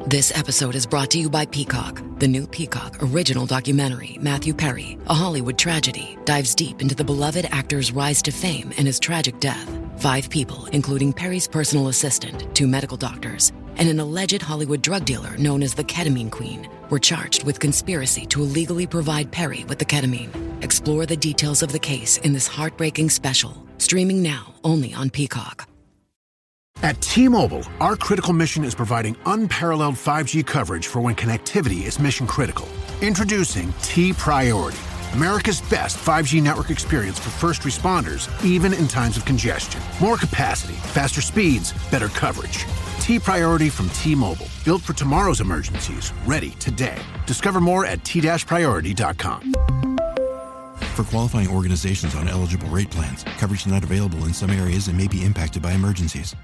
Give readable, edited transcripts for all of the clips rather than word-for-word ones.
This episode is brought to you by Peacock. The new Peacock original documentary, Matthew Perry, A Hollywood Tragedy, dives deep into the beloved actor's rise to fame and his tragic death. 5 people, including Perry's personal assistant, 2 medical doctors, and an alleged Hollywood drug dealer known as the Ketamine Queen, were charged with conspiracy to illegally provide Perry with the ketamine. Explore the details of the case in this heartbreaking special, streaming now only on Peacock. At T-Mobile, our critical mission is providing unparalleled 5G coverage for when connectivity is mission critical. Introducing T-Priority, America's best 5G network experience for first responders, even in times of congestion. More capacity, faster speeds, better coverage. T-Priority from T-Mobile, built for tomorrow's emergencies, ready today. Discover more at t-priority.com. For qualifying organizations on eligible rate plans, coverage not available in some areas and may be impacted by emergencies.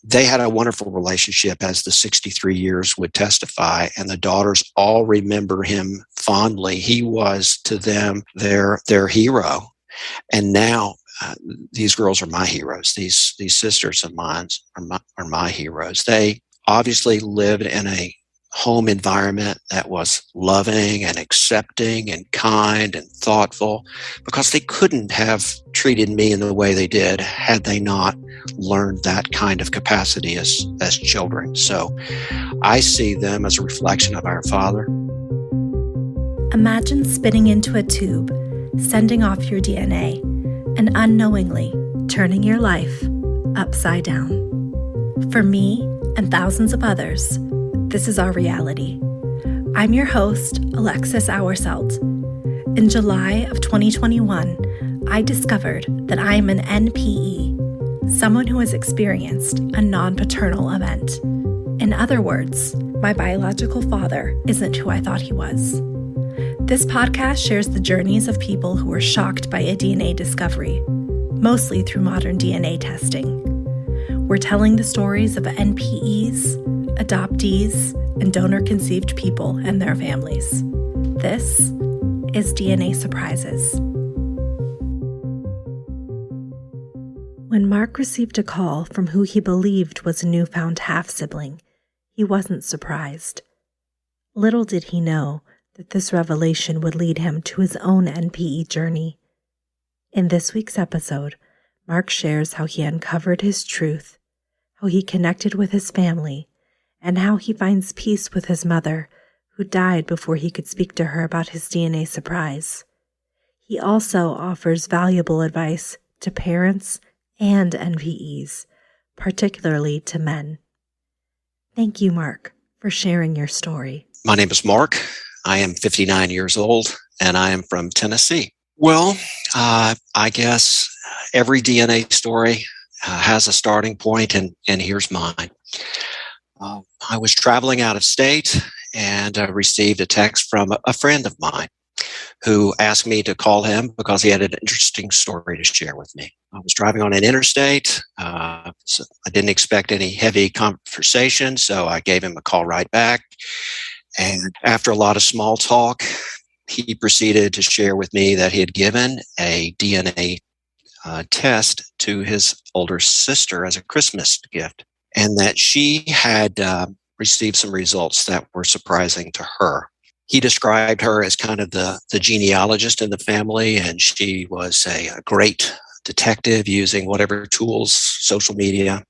They had a wonderful relationship, as the 63 years would testify, and the daughters all remember him fondly. He was to them their hero. And now these girls are my heroes. These sisters of mine are my heroes. They obviously lived in a home environment that was loving and accepting and kind and thoughtful, because they couldn't have treated me in the way they did had they not learned that kind of capacity as children. So I see them as a reflection of our Father. Imagine spitting into a tube, sending off your DNA, and unknowingly turning your life upside down. For me and thousands of others, this is our reality. I'm your host, Alexis Auerselt. In July of 2021, I discovered that I am an NPE, someone who has experienced a non-paternal event. In other words, my biological father isn't who I thought he was. This podcast shares the journeys of people who were shocked by a DNA discovery, mostly through modern DNA testing. We're telling the stories of NPEs, adoptees, and donor-conceived people and their families. This is DNA Surprises. When Mark received a call from who he believed was a newfound half-sibling, he wasn't surprised. Little did he know that this revelation would lead him to his own NPE journey. In this week's episode, Mark shares how he uncovered his truth, how he connected with his family, and how he finds peace with his mother, who died before he could speak to her about his DNA surprise. He also offers valuable advice to parents and NPEs, particularly to men. Thank you, Mark, for sharing your story. My name is Mark. I am 59 years old, and I am from Tennessee. Well, I guess every DNA story has a starting point, and here's mine. I was traveling out of state and received a text from a friend of mine who asked me to call him because he had an interesting story to share with me. I was driving on an interstate. So I didn't expect any heavy conversation, so I gave him a call right back. And after a lot of small talk, he proceeded to share with me that he had given a DNA test to his older sister as a Christmas gift, and that she had received some results that were surprising to her. He described her as kind of the genealogist in the family, and she was a great detective using whatever tools, social media,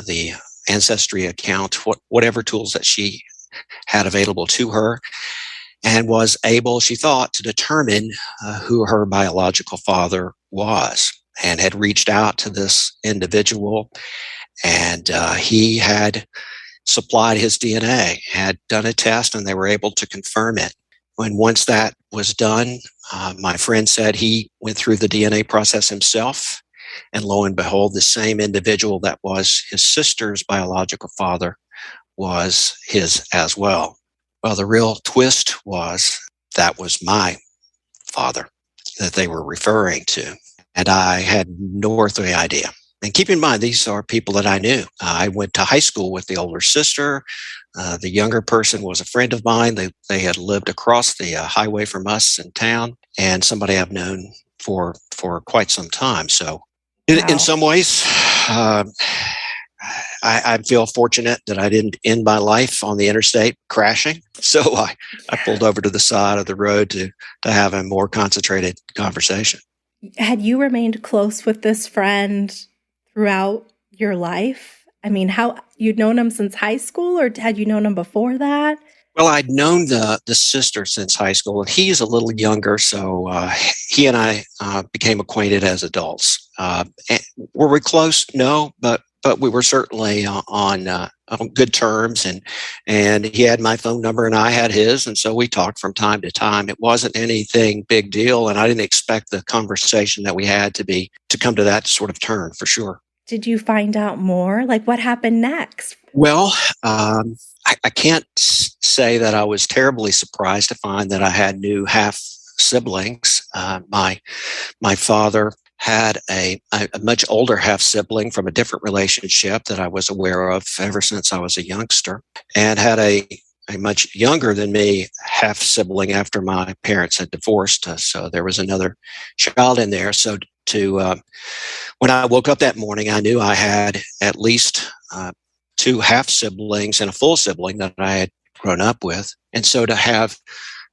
the ancestry account, whatever tools that she had available to her, and was able, she thought, to determine who her biological father was, and had reached out to this individual. And he had supplied his DNA, had done a test, and they were able to confirm it. When once that was done, my friend said he went through the DNA process himself, and lo and behold, the same individual that was his sister's biological father was his as well. Well, the real twist was that was my father that they were referring to, and I had no earthly idea. And keep in mind, these are people that I knew. I went to high school with the older sister. The younger person was a friend of mine. They had lived across the highway from us in town, and somebody I've known for quite some time. So in some ways, I feel fortunate that I didn't end my life on the interstate crashing. So I pulled over to the side of the road to have a more concentrated conversation. Had you remained close with this friend throughout your life? I mean, how you'd known him since high school, or had you known him before that? Well, I'd known the sister since high school, and he's a little younger, so he and I became acquainted as adults. Were we close? No, but we were certainly on good terms, and he had my phone number and I had his, and so we talked from time to time. It wasn't anything big deal, and I didn't expect the conversation that we had to come to that sort of turn, for sure. Did you find out more? Like, what happened next? Well, I can't say that I was terribly surprised to find that I had new half siblings. My father had a much older half sibling from a different relationship that I was aware of ever since I was a youngster, and had a much younger than me half sibling after my parents had divorced. So there was another child in there. So when I woke up that morning, I knew I had at least two half siblings and a full sibling that I had grown up with. And so to have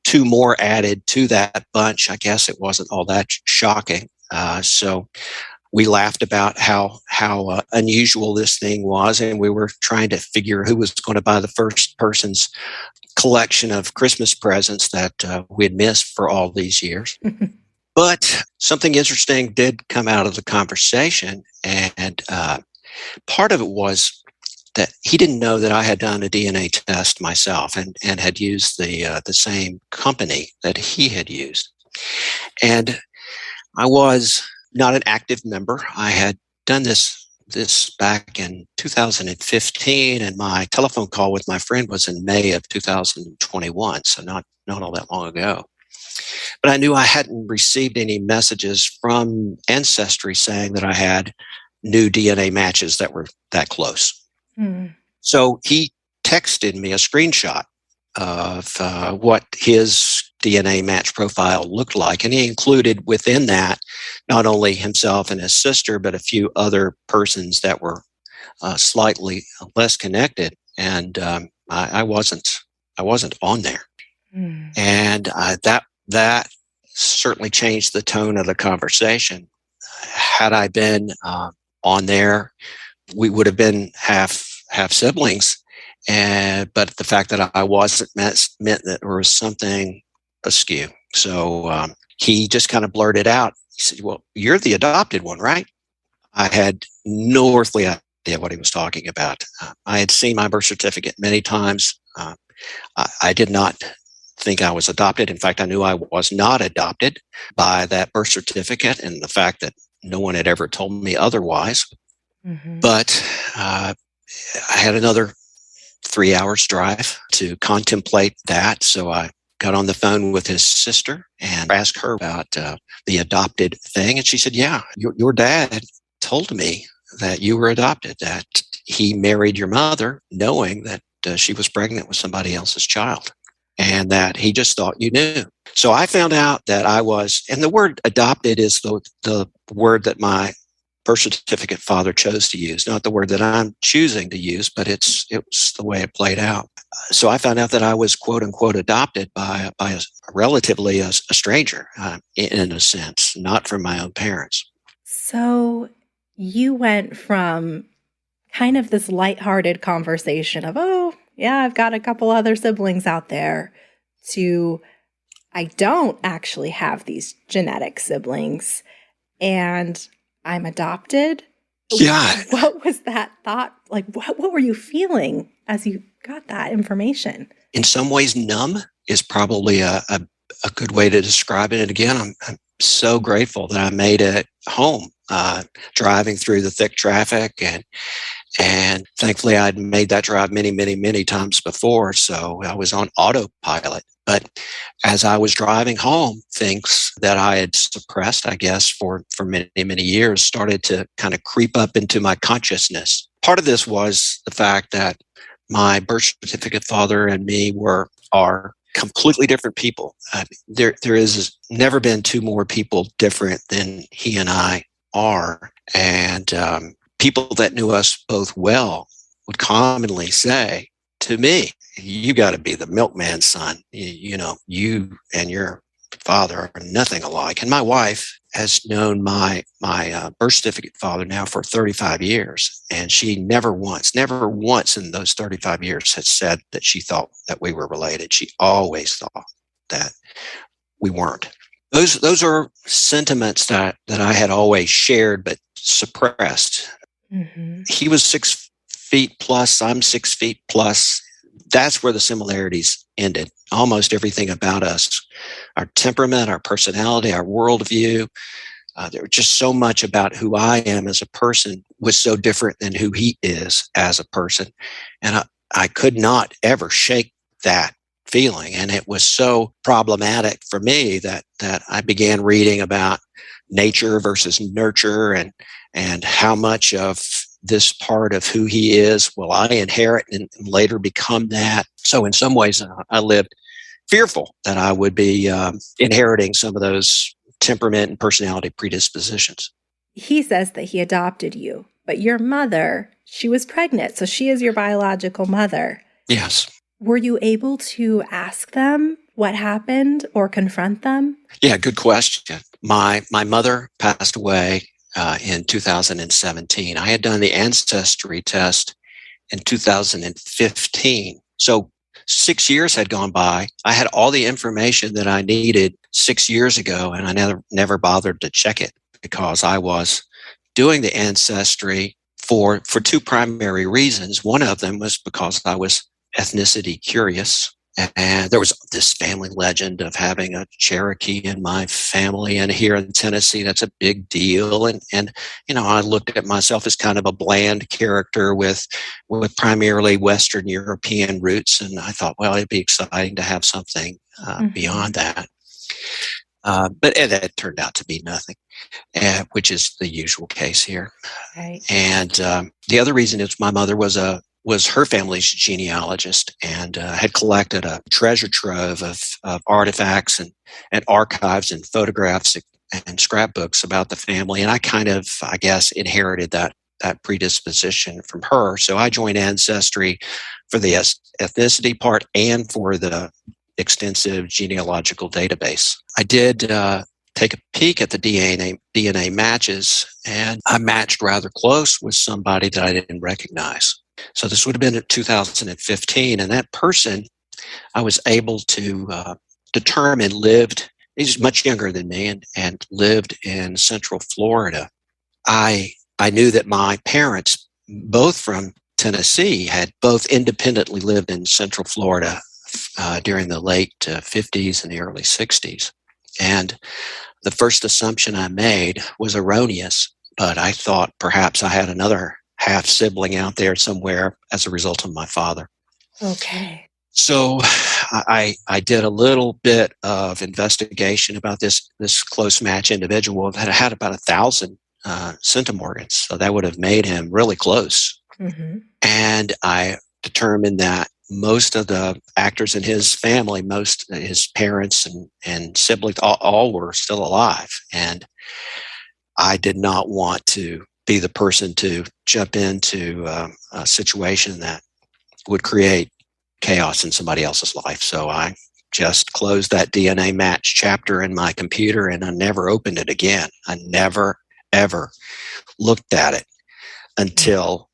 two more added to that bunch, I guess it wasn't all that shocking. So we laughed about how unusual this thing was, and we were trying to figure who was going to buy the first person's collection of Christmas presents that we had missed for all these years. But something interesting did come out of the conversation, and part of it was that he didn't know that I had done a DNA test myself and had used the same company that he had used. And I was not an active member. I had done this back in 2015, and my telephone call with my friend was in May of 2021, so not all that long ago. But I knew I hadn't received any messages from Ancestry saying that I had new DNA matches that were that close. So he texted me a screenshot of what his DNA match profile looked like. And he included within that not only himself and his sister, but a few other persons that were slightly less connected. And I wasn't on there. And that certainly changed the tone of the conversation. Had I been on there, we would have been half siblings, but the fact that I wasn't meant that there was something askew. So he just kind of blurted out. He said, "Well, you're the adopted one, right?" I had no earthly idea what he was talking about. I had seen my birth certificate many times. I did not think I was adopted. In fact, I knew I was not adopted by that birth certificate and the fact that no one had ever told me otherwise. But I had another 3 hours drive to contemplate that. So I got on the phone with his sister and asked her about the adopted thing. And she said, "Yeah, your dad told me that you were adopted, that he married your mother knowing that she was pregnant with somebody else's child, and that he just thought you knew." So I found out that I was, and the word adopted is the word that my birth certificate father chose to use, not the word that I'm choosing to use, but it was the way it played out. So I found out that I was quote unquote adopted by a relatively a stranger, in a sense, not from my own parents. So you went from kind of this lighthearted conversation of, "Oh, yeah, I've got a couple other siblings out there," to, "I don't actually have these genetic siblings and I'm adopted." Yeah. What was that thought? Like, what were you feeling as you got that information? In some ways, numb is probably a good way to describe it. And again, I'm so grateful that I made it home, driving through the thick traffic, and thankfully I'd made that drive many, many, many times before. So I was on autopilot. But as I was driving home, things that I had suppressed, I guess, for many, many years started to kind of creep up into my consciousness. Part of this was the fact that my birth certificate father and me are completely different people. There has never been two more people different than he and I are. And people that knew us both well would commonly say to me, you got to be the milkman's son. You and your father are nothing alike. And my wife has known my birth certificate father now for 35 years. And she never once in those 35 years had said that she thought that we were related. She always thought that we weren't. Those are sentiments that I had always shared but suppressed. Mm-hmm. He was 6 feet plus, I'm 6 feet plus. That's where the similarities ended. Almost everything about us, our temperament, our personality, our worldview, there was just so much about who I am as a person was so different than who he is as a person. And I could not ever shake that feeling. And it was so problematic for me that I began reading about nature versus nurture and how much of this part of who he is will I inherit and later become that. So in some ways, I lived fearful that I would be inheriting some of those temperament and personality predispositions. He says that he adopted you, but your mother, she was pregnant, so she is your biological mother. Yes. Were you able to ask them what happened or confront them? Yeah, good question. My mother passed away in 2017. I had done the ancestry test in 2015. So 6 years had gone by. I had all the information that I needed 6 years ago, and I never bothered to check it because I was doing the ancestry for two primary reasons. One of them was because I was ethnicity curious. And there was this family legend of having a Cherokee in my family. And here in Tennessee, that's a big deal. And I looked at myself as kind of a bland character with primarily Western European roots. And I thought, well, it'd be exciting to have something beyond that. But that turned out to be nothing, which is the usual case here. Right. And the other reason is my mother was her family's genealogist and had collected a treasure trove of artifacts and archives and photographs and scrapbooks about the family. And I kind of, I guess, inherited that predisposition from her. So I joined Ancestry for the ethnicity part and for the extensive genealogical database. I did take a peek at the DNA matches, and I matched rather close with somebody that I didn't recognize. So this would have been in 2015, and that person I was able to determine he's much younger than me and lived in Central Florida. I knew that my parents, both from Tennessee, had both independently lived in Central Florida during the late 50s and the early 60s. And the first assumption I made was erroneous, but I thought perhaps I had another half-sibling out there somewhere as a result of my father. Okay. So I did a little bit of investigation about this close match individual that had about 1,000 centimorgans. So that would have made him really close. Mm-hmm. And I determined that most of the actors in his family, his parents and siblings, all were still alive. And I did not want to be the person to jump into a situation that would create chaos in somebody else's life. So I just closed that DNA match chapter in my computer and I never opened it again. I never, ever looked at it until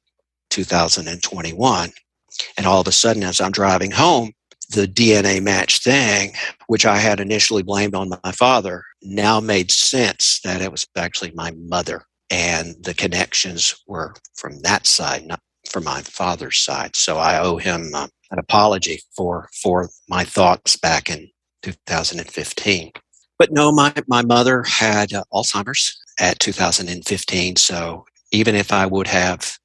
2021. And all of a sudden, as I'm driving home, the DNA match thing, which I had initially blamed on my father, now made sense that it was actually my mother. And the connections were from that side, not from my father's side. So I owe him an apology for my thoughts back in 2015. But no, my mother had Alzheimer's at 2015. So even if I would have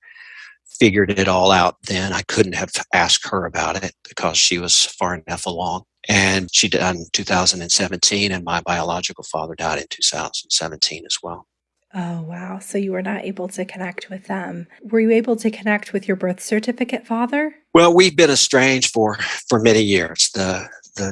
figured it all out then, I couldn't have asked her about it because she was far enough along. And she died in 2017, and my biological father died in 2017 as well. Oh, wow. So you were not able to connect with them. Were you able to connect with your birth certificate father? Well, we've been estranged for many years. The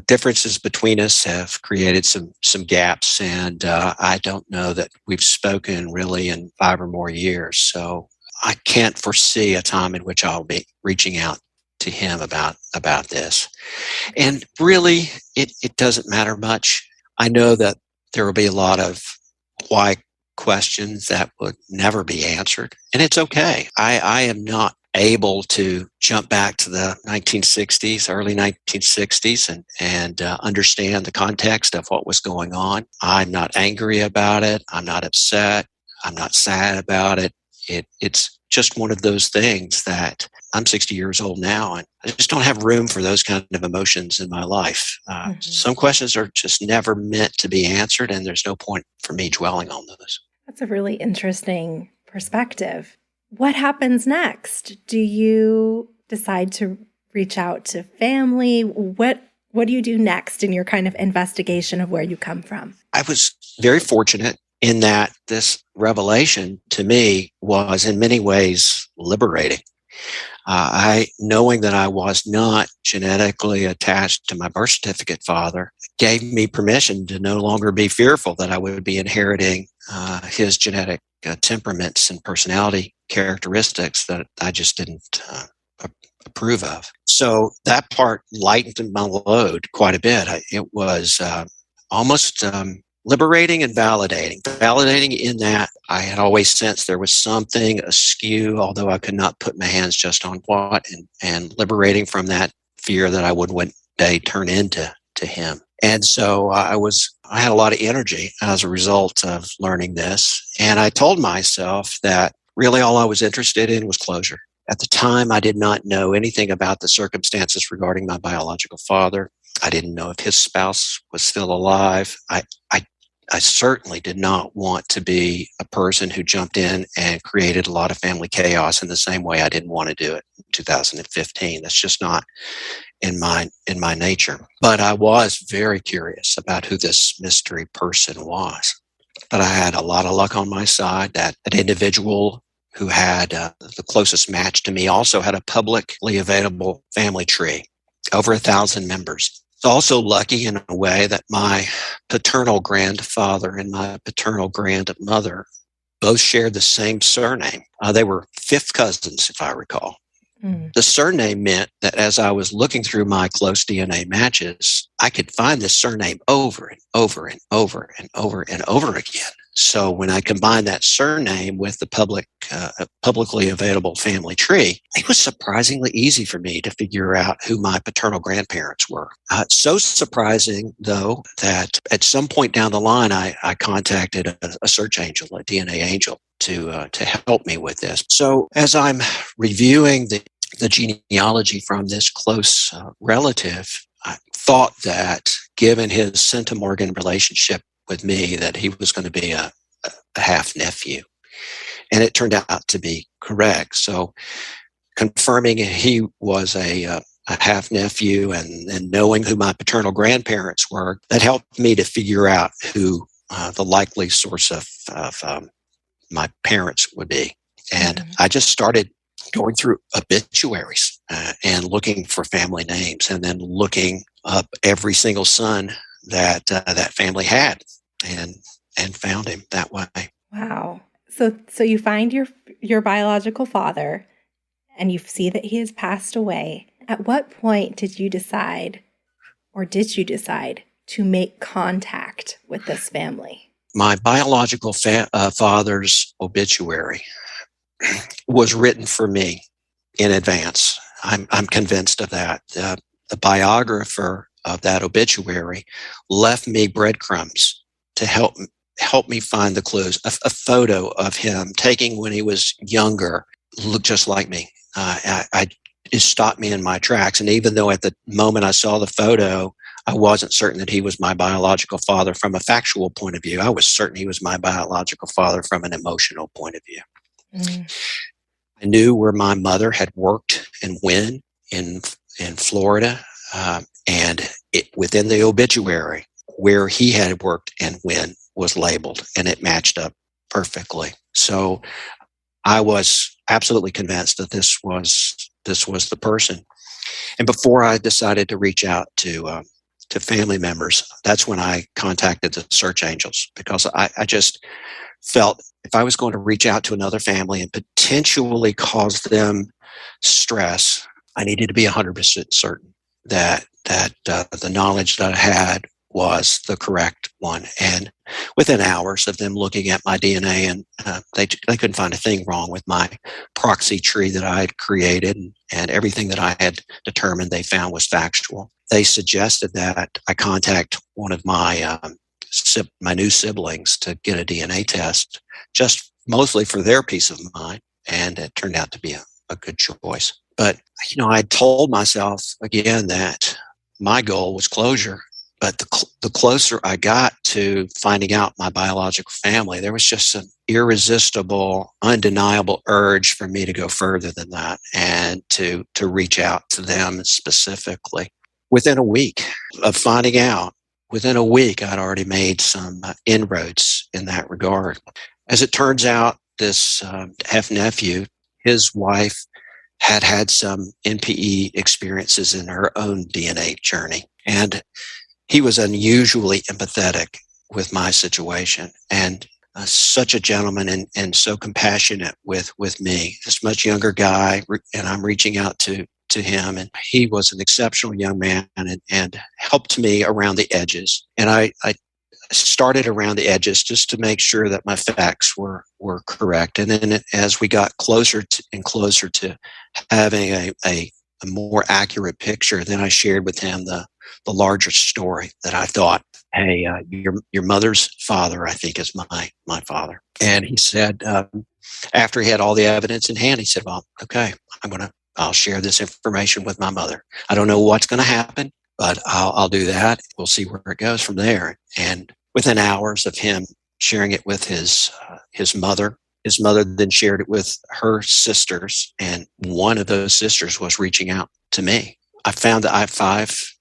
differences between us have created some gaps, and I don't know that we've spoken really in 5 or more years. So I can't foresee a time in which I'll be reaching out to him about this. And really, it doesn't matter much. I know that there will be a lot of why questions that would never be answered, and it's okay. I am not able to jump back to the 1960s, early 1960s, and understand the context of what was going on. I'm not angry about it. I'm not upset. I'm not sad about it. It's just one of those things that I'm 60 years old now, and I just don't have room for those kind of emotions in my life. Some questions are just never meant to be answered, and there's no point for me dwelling on those. That's a really interesting perspective. What happens next? Do you decide to reach out to family? What do you do next in your kind of investigation of where you come from? I was very fortunate in that this revelation to me was in many ways liberating. Knowing that I was not genetically attached to my birth certificate father gave me permission to no longer be fearful that I would be inheriting his genetic temperaments and personality characteristics that I just didn't approve of. So that part lightened my load quite a bit. It was almost liberating and validating. Validating in that I had always sensed there was something askew, although I could not put my hands just on what, and liberating from that fear that I would one day turn into him. And so I had a lot of energy as a result of learning this. And I told myself that really all I was interested in was closure. At the time, I did not know anything about the circumstances regarding my biological father. I didn't know if his spouse was still alive. I certainly did not want to be a person who jumped in and created a lot of family chaos in the same way I didn't want to do it in 2015. That's just not in my nature. But I was very curious about who this mystery person was. But I had a lot of luck on my side. That an individual who had the closest match to me also had a publicly available family tree, over 1,000 members. It's also lucky in a way that my paternal grandfather and my paternal grandmother both shared the same surname. They were fifth cousins, if I recall. The surname meant that as I was looking through my close DNA matches, I could find this surname over and over and over and over and over again. So when I combined that surname with the publicly available family tree, it was surprisingly easy for me to figure out who my paternal grandparents were. So surprising, though, that at some point down the line, I contacted a search angel, a DNA angel, to help me with this. So as I'm reviewing the genealogy from this close relative, I thought that given his centimorgan relationship with me, that he was going to be a half-nephew. And it turned out to be correct. So confirming he was a half-nephew and knowing who my paternal grandparents were, that helped me to figure out who the likely source of my parents would be. And I just started going through obituaries and looking for family names, and then looking up every single son that that family had, and found him that way. Wow. So you find your biological father, and you see that he has passed away. At what point did you decide to make contact with this family? My biological father's obituary was written for me in advance. I'm convinced of that. The biographer of that obituary left me breadcrumbs to help me find the clues. A photo of him taken when he was younger looked just like me. It stopped me in my tracks. And even though at the moment I saw the photo, I wasn't certain that he was my biological father from a factual point of view, I was certain he was my biological father from an emotional point of view. I knew where my mother had worked and when in Florida, and within the obituary, where he had worked and when was labeled, and it matched up perfectly. So I was absolutely convinced that this was the person. And before I decided to reach out to to family members, that's when I contacted the search angels, because I just felt if I was going to reach out to another family and potentially cause them stress, I needed to be 100% certain that the knowledge that I had was the correct one. And within hours of them looking at my DNA, and they couldn't find a thing wrong with my proxy tree that I had created, and everything that I had determined they found was factual. They suggested that I contact one of my my new siblings to get a DNA test, just mostly for their peace of mind, and it turned out to be a good choice. But I told myself again that my goal was closure. But the closer I got to finding out my biological family, there was just an irresistible, undeniable urge for me to go further than that and to reach out to them specifically. Within a week of finding out, within a week, I'd already made some inroads in that regard. As it turns out, this half-nephew, his wife had some NPE experiences in her own DNA journey. And he was unusually empathetic with my situation, and such a gentleman and so compassionate with me. This much younger guy, and I'm reaching out to him, and he was an exceptional young man and helped me around the edges. And I started around the edges just to make sure that my facts were correct. And then as we got closer and closer to having a more accurate picture, then I shared with him the larger story that I thought, hey, your mother's father, I think, is my father. And he said, after he had all the evidence in hand, he said, well, okay, I'll share this information with my mother. I don't know what's going to happen, but I'll do that. We'll see where it goes from there. And within hours of him sharing it with his mother then shared it with her sisters, and one of those sisters was reaching out to me. I found that I have 5,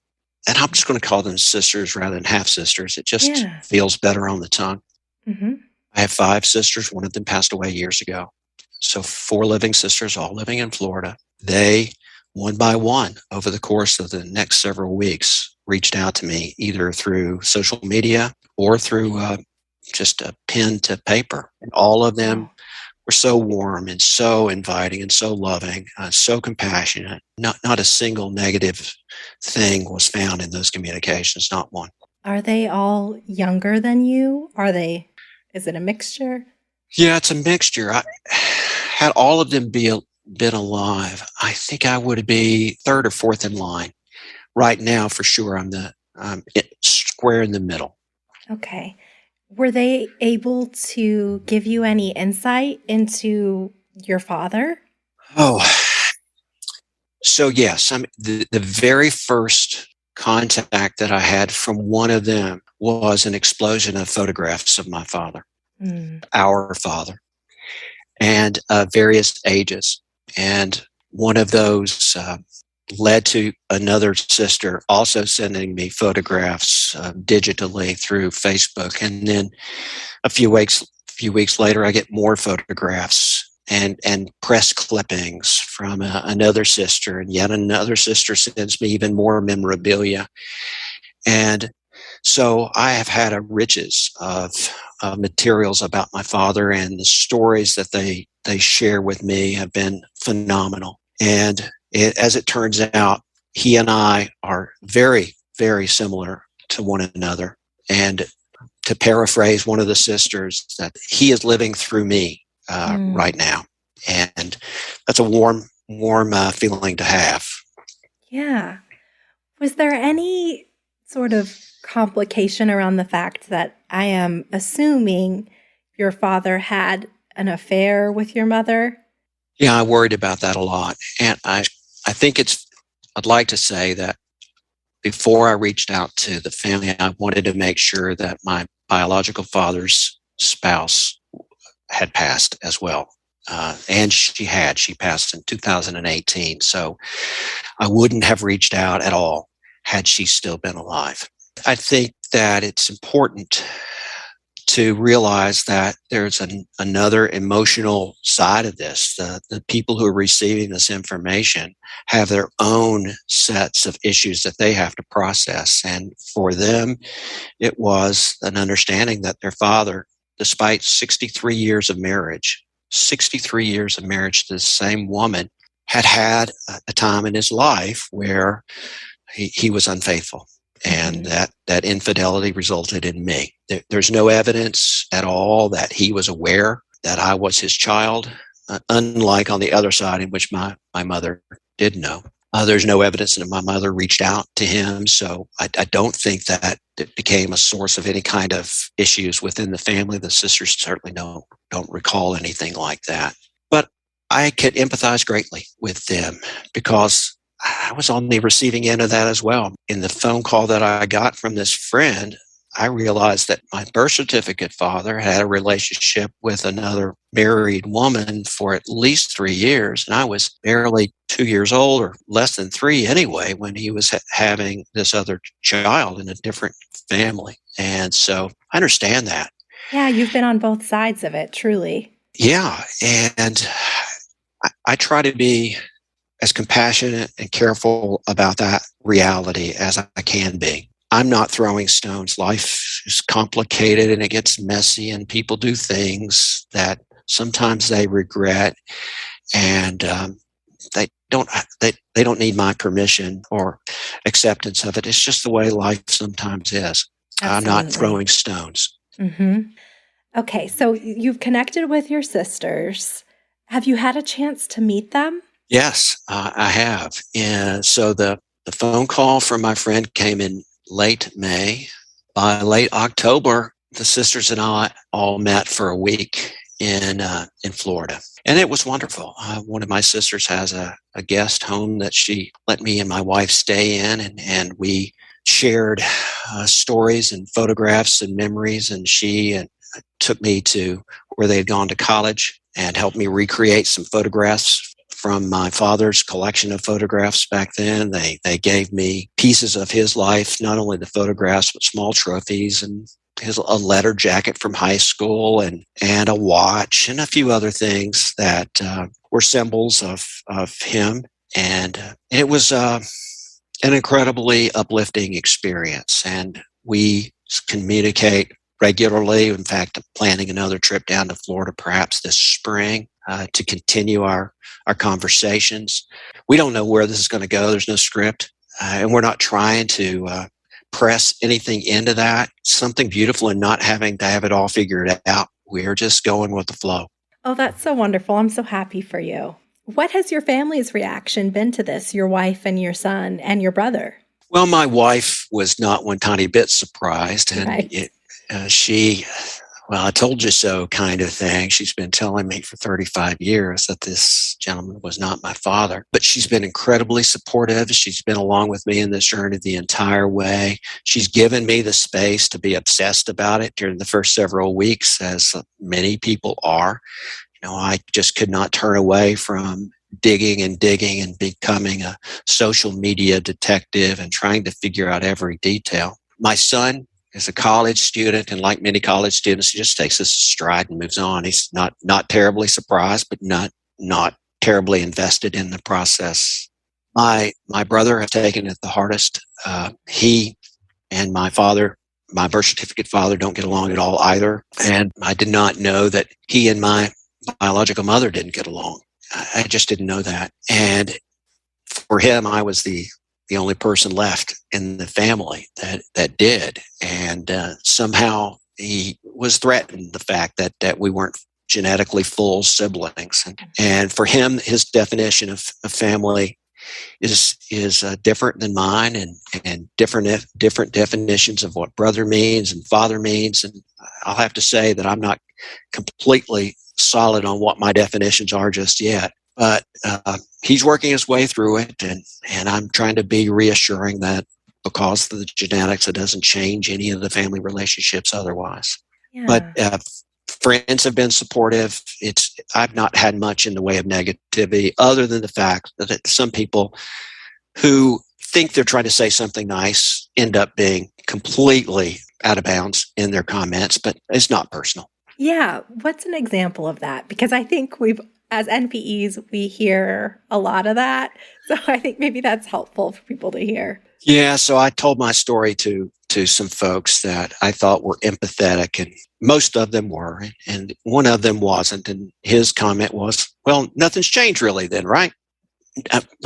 and I'm just going to call them sisters rather than half sisters. It just feels better on the tongue. Mm-hmm. I have 5 sisters. One of them passed away years ago. So 4 living sisters, all living in Florida. They, one by one, over the course of the next several weeks, reached out to me either through social media or through just a pen to paper. And all of them were so warm and so inviting and so loving, so compassionate. Not a single negative thing was found in those communications, not one. Are they all younger than you? Is it a mixture? Yeah, it's a mixture. Had all of them been alive, I think I would be 3rd or 4th in line. Right now, for sure, I'm square in the middle. Okay. Were they able to give you any insight into your father? Oh, so yes. The very first contact that I had from one of them was an explosion of photographs of my father, our father, and various ages. And one of those led to another sister also sending me photographs digitally through Facebook. And then a few weeks later, I get more photographs and press clippings from another sister, and yet another sister sends me even more memorabilia. And so I have had a riches of materials about my father, and the stories that they share with me have been phenomenal. And as it turns out, he and I are very, very similar to one another. And to paraphrase one of the sisters, that he is living through me right now. And that's a warm feeling to have. Yeah. Was there any sort of complication around the fact that I am assuming your father had an affair with your mother? Yeah, I worried about that a lot. And I think I'd like to say that before I reached out to the family, I wanted to make sure that my biological father's spouse had passed as well. And she passed in 2018. So I wouldn't have reached out at all had she still been alive. I think that it's important to realize that there's another emotional side of this. The people who are receiving this information have their own sets of issues that they have to process. And for them, it was an understanding that their father, despite 63 years of marriage, 63 years of marriage to the same woman, had a time in his life where he was unfaithful. And that infidelity resulted in me. There's no evidence at all that he was aware that I was his child, unlike on the other side in which my mother did know. There's no evidence that my mother reached out to him, so I don't think that it became a source of any kind of issues within the family. The sisters certainly don't recall anything like that. But I could empathize greatly with them because I was on the receiving end of that as well. In the phone call that I got from this friend, I realized that my birth certificate father had a relationship with another married woman for at least 3 years. And I was barely 2 years old, or less than 3 anyway, when he was having this other child in a different family. And so I understand that. Yeah, you've been on both sides of it, truly. Yeah. And I try to be as compassionate and careful about that reality as I can be. I'm not throwing stones. Life is complicated and it gets messy, and people do things that sometimes they regret, and they don't need my permission or acceptance of it. It's just the way life sometimes is. Absolutely. I'm not throwing stones. Mm-hmm. Okay, so you've connected with your sisters. Have you had a chance to meet them? Yes, I have. And so the phone call from my friend came in late May. By late October, the sisters and I all met for a week in Florida. And it was wonderful. One of my sisters has a guest home that she let me and my wife stay in, and we shared stories and photographs and memories, and she took me to where they had gone to college and helped me recreate some photographs from my father's collection of photographs back then. They gave me pieces of his life, not only the photographs, but small trophies and a letter jacket from high school and a watch and a few other things that were symbols of him. And it was an incredibly uplifting experience. And we communicate regularly. In fact, I'm planning another trip down to Florida perhaps this spring to continue our conversations. We don't know where this is going to go. There's no script. And we're not trying to press anything into that. Something beautiful in not having to have it all figured out. We're just going with the flow. Oh, that's so wonderful. I'm so happy for you. What has your family's reaction been to this, your wife and your son and your brother? Well, my wife was not one tiny bit surprised. And right. Well, I told you so kind of thing. She's been telling me for 35 years that this gentleman was not my father, but she's been incredibly supportive. She's been along with me in this journey the entire way. She's given me the space to be obsessed about it during the first several weeks, as many people are. I just could not turn away from digging and becoming a social media detective and trying to figure out every detail. My son is a college student, and like many college students, he just takes this stride and moves on. He's not terribly surprised, but not terribly invested in the process. My brother has taken it the hardest. He and my father, my birth certificate father, don't get along at all either. And I did not know that he and my biological mother didn't get along. I just didn't know that. And for him, I was the only person left in the family that did. And somehow he was threatened, the fact that we weren't genetically full siblings. And for him, his definition of family is different than mine, and different definitions of what brother means and father means. And I'll have to say that I'm not completely solid on what my definitions are just yet. But he's working his way through it, and I'm trying to be reassuring that because of the genetics, it doesn't change any of the family relationships otherwise. Yeah. But friends have been supportive. I've not had much in the way of negativity, other than the fact that some people who think they're trying to say something nice end up being completely out of bounds in their comments, but it's not personal. Yeah. What's an example of that? Because I think as NPEs, we hear a lot of that. So I think maybe that's helpful for people to hear. Yeah. So I told my story to some folks that I thought were empathetic, and most of them were, and one of them wasn't. And his comment was, well, nothing's changed really then, right?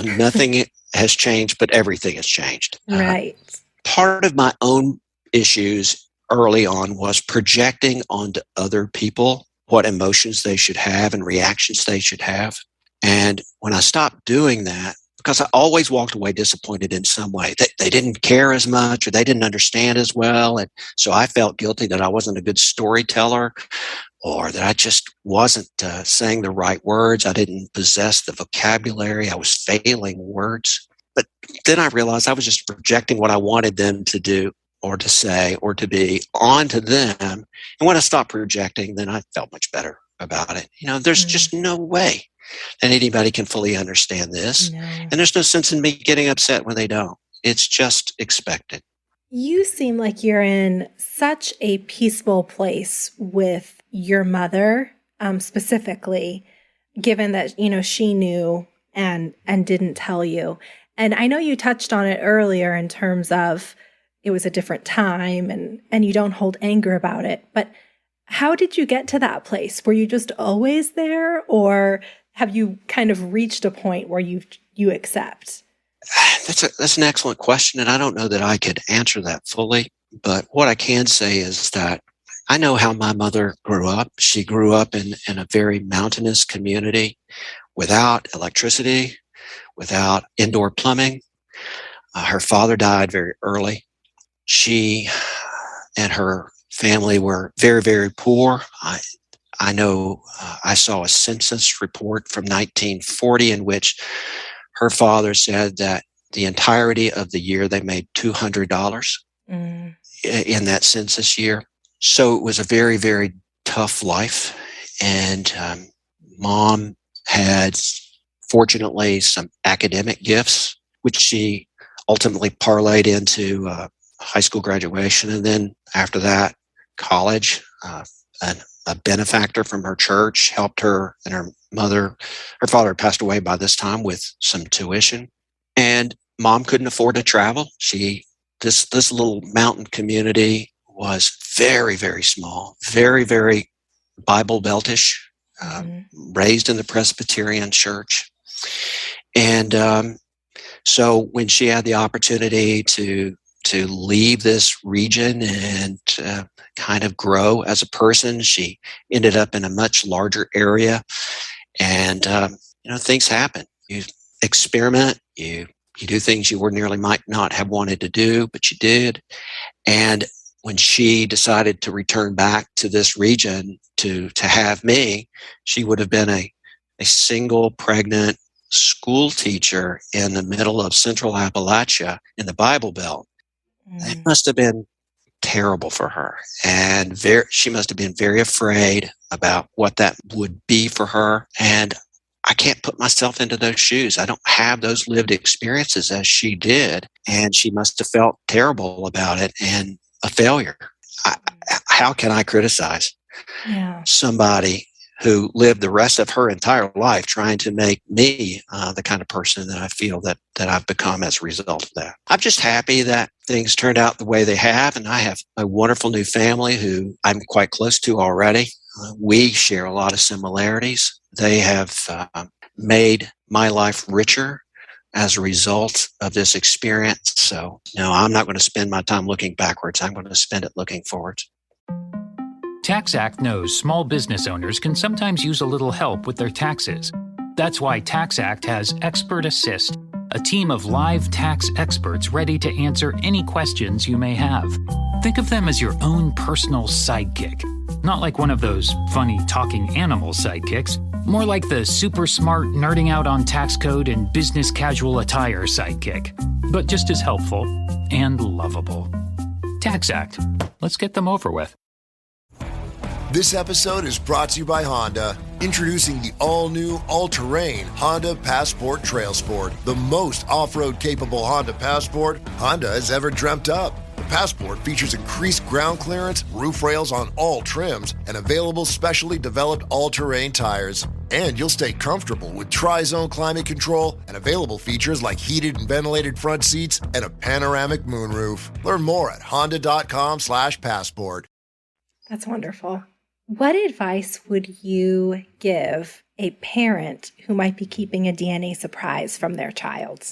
Nothing has changed, but everything has changed. Right. Part of my own issues early on was projecting onto other people what emotions they should have and reactions they should have. And when I stopped doing that, because I always walked away disappointed in some way. They didn't care as much, or they didn't understand as well. And so I felt guilty that I wasn't a good storyteller, or that I just wasn't saying the right words. I didn't possess the vocabulary. I was failing words. But then I realized I was just projecting what I wanted them to do or to say or to be onto them. And when I stopped projecting, then I felt much better about it. There's just no way that anybody can fully understand this. No. And there's no sense in me getting upset when they don't. It's just expected. You seem like you're in such a peaceful place with your mother, specifically, given that, she knew and didn't tell you. And I know you touched on it earlier in terms of it was a different time and you don't hold anger about it. But how did you get to that place? Were you just always there, or have you kind of reached a point where you accept? That's an excellent question, and I don't know that I could answer that fully. But what I can say is that I know how my mother grew up. She grew up in a very mountainous community without electricity, without indoor plumbing. Her father died very early. She and her family were very, very poor. I know I saw a census report from 1940 in which her father said that the entirety of the year they made $200 in that census year. So it was a very, very tough life. And Mom had, fortunately, some academic gifts, which she ultimately parlayed into high school graduation. And then after that, college. A benefactor from her church helped her, and her father had passed away by this time, with some tuition. And Mom couldn't afford to travel. This little mountain community was very, very small, very, very Bible Beltish, raised in the Presbyterian church. And so when she had the opportunity to leave this region and kind of grow as a person, she ended up in a much larger area. And, things happen. You experiment, you do things you ordinarily might not have wanted to do, but you did. And when she decided to return back to this region to have me, she would have been a single pregnant school teacher in the middle of central Appalachia in the Bible Belt. It must have been terrible for her. And she must have been very afraid about what that would be for her. And I can't put myself into those shoes. I don't have those lived experiences as she did. And she must have felt terrible about it and a failure. How can I criticize somebody who lived the rest of her entire life trying to make me the kind of person that I feel that I've become as a result of that? I'm just happy that things turned out the way they have, and I have a wonderful new family who I'm quite close to already. We share a lot of similarities. They have made my life richer as a result of this experience. So, no, I'm not going to spend my time looking backwards. I'm going to spend it looking forwards. TaxAct knows small business owners can sometimes use a little help with their taxes. That's why TaxAct has Expert Assist, a team of live tax experts ready to answer any questions you may have. Think of them as your own personal sidekick. Not like one of those funny talking animal sidekicks, more like the super smart nerding out on tax code and business casual attire sidekick, but just as helpful and lovable. TaxAct. Let's get them over with. This episode is brought to you by Honda. Introducing the all-new, all-terrain Honda Passport Trail Sport, the most off-road capable Honda Passport Honda has ever dreamt up. The Passport features increased ground clearance, roof rails on all trims, and available specially developed all-terrain tires. And you'll stay comfortable with tri-zone climate control and available features like heated and ventilated front seats and a panoramic moonroof. Learn more at honda.com/passport. That's wonderful. What advice would you give a parent who might be keeping a DNA surprise from their child?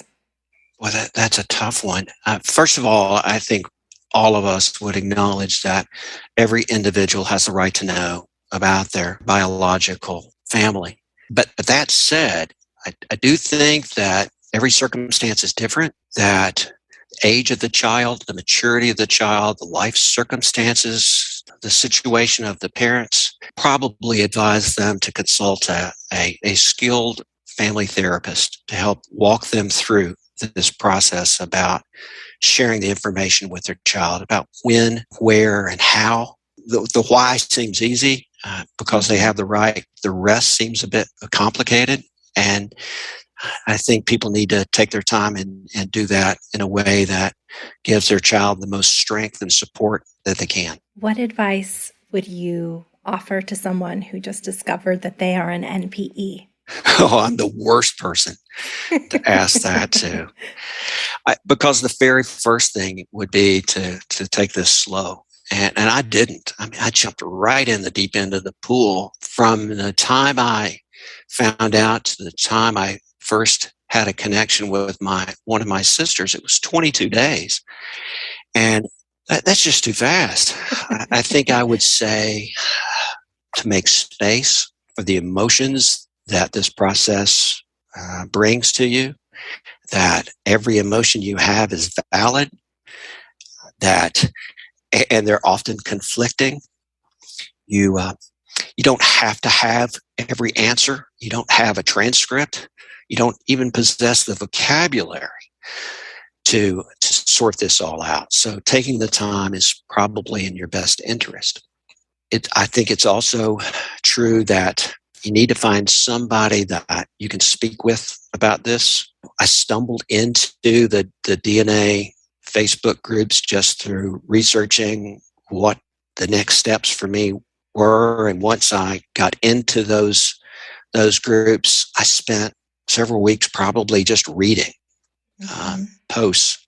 Well, that's a tough one. First of all, I think all of us would acknowledge that every individual has the right to know about their biological family. But that said, I do think that every circumstance is different, that the age of the child, the maturity of the child, the life circumstances, the situation of the parents probably advise them to consult a skilled family therapist to help walk them through this process about sharing the information with their child about when, where, and how. The why seems easy because they have the right. The rest seems a bit complicated. And I think people need to take their time and do that in a way that gives their child the most strength and support that they can. What advice would you offer to someone who just discovered that they are an NPE? Oh, I'm the worst person to ask that to. Because the very first thing would be to take this slow. And I didn't. I mean, I jumped right in the deep end of the pool. From the time I found out to the time I first had a connection with one of my sisters, it was 22 days. And that's just too fast. I think I would say to make space for the emotions that this process brings to you, that every emotion you have is valid, and they're often conflicting. You don't have to have every answer. You don't have a transcript. You don't even possess the vocabulary to sort this all out. So taking the time is probably in your best interest. I think it's also true that you need to find somebody that you can speak with about this. I stumbled into the DNA Facebook groups just through researching what the next steps for me were. And once I got into those groups, I spent several weeks probably just reading posts.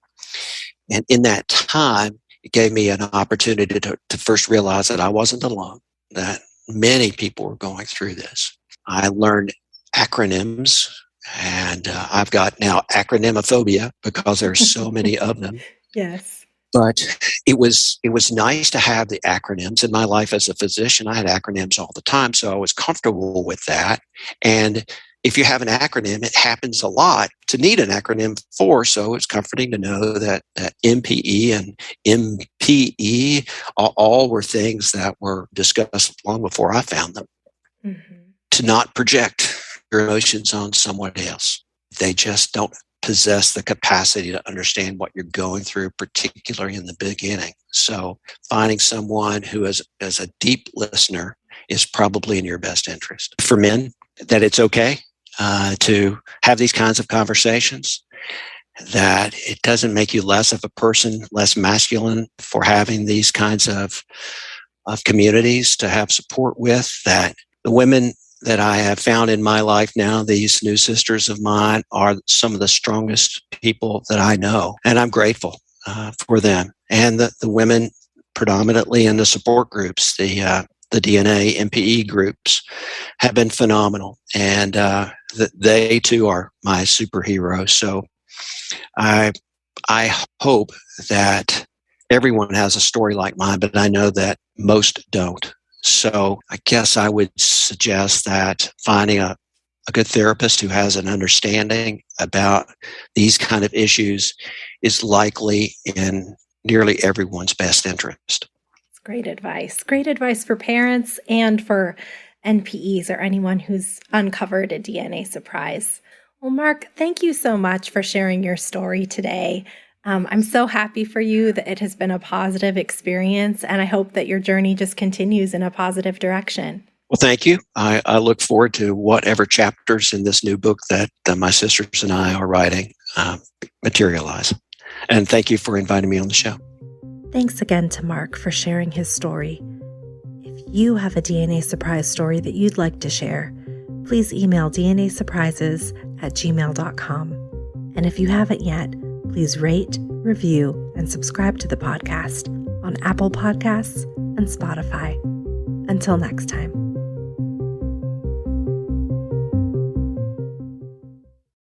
And in that time, it gave me an opportunity to first realize that I wasn't alone, that many people were going through this. I learned acronyms, and I've got now acronymophobia because there are so many of them. Yes. But it was nice to have the acronyms. In my life as a physician, I had acronyms all the time, so I was comfortable with that. And if you have an acronym, it happens a lot to need an acronym for, so it's comforting to know that NPE and MPE all were things that were discussed long before I found them. Mm-hmm. To not project your emotions on someone else. They just don't possess the capacity to understand what you're going through, particularly in the beginning. So finding someone who is a deep listener is probably in your best interest. For men, that it's okay to have these kinds of conversations, that it doesn't make you less of a person, less masculine for having these kinds of communities to have support with, that the women that I have found in my life now, these new sisters of mine, are some of the strongest people that I know. And I'm grateful for them. And the women predominantly in the support groups, the DNA MPE groups, have been phenomenal. And they too are my superheroes. So I hope that everyone has a story like mine, but I know that most don't. So I guess I would suggest that finding a good therapist who has an understanding about these kind of issues is likely in nearly everyone's best interest. It's great advice. Great advice for parents and for NPEs or anyone who's uncovered a DNA surprise. Well, Mark, thank you so much for sharing your story today. I'm so happy for you that it has been a positive experience, and I hope that your journey just continues in a positive direction. Well, thank you. I look forward to whatever chapters in this new book that my sisters and I are writing materialize. And thank you for inviting me on the show. Thanks again to Mark for sharing his story. If you have a DNA surprise story that you'd like to share, please email dnasurprises@gmail.com. And if you haven't yet, please rate, review, and subscribe to the podcast on Apple Podcasts and Spotify. Until next time.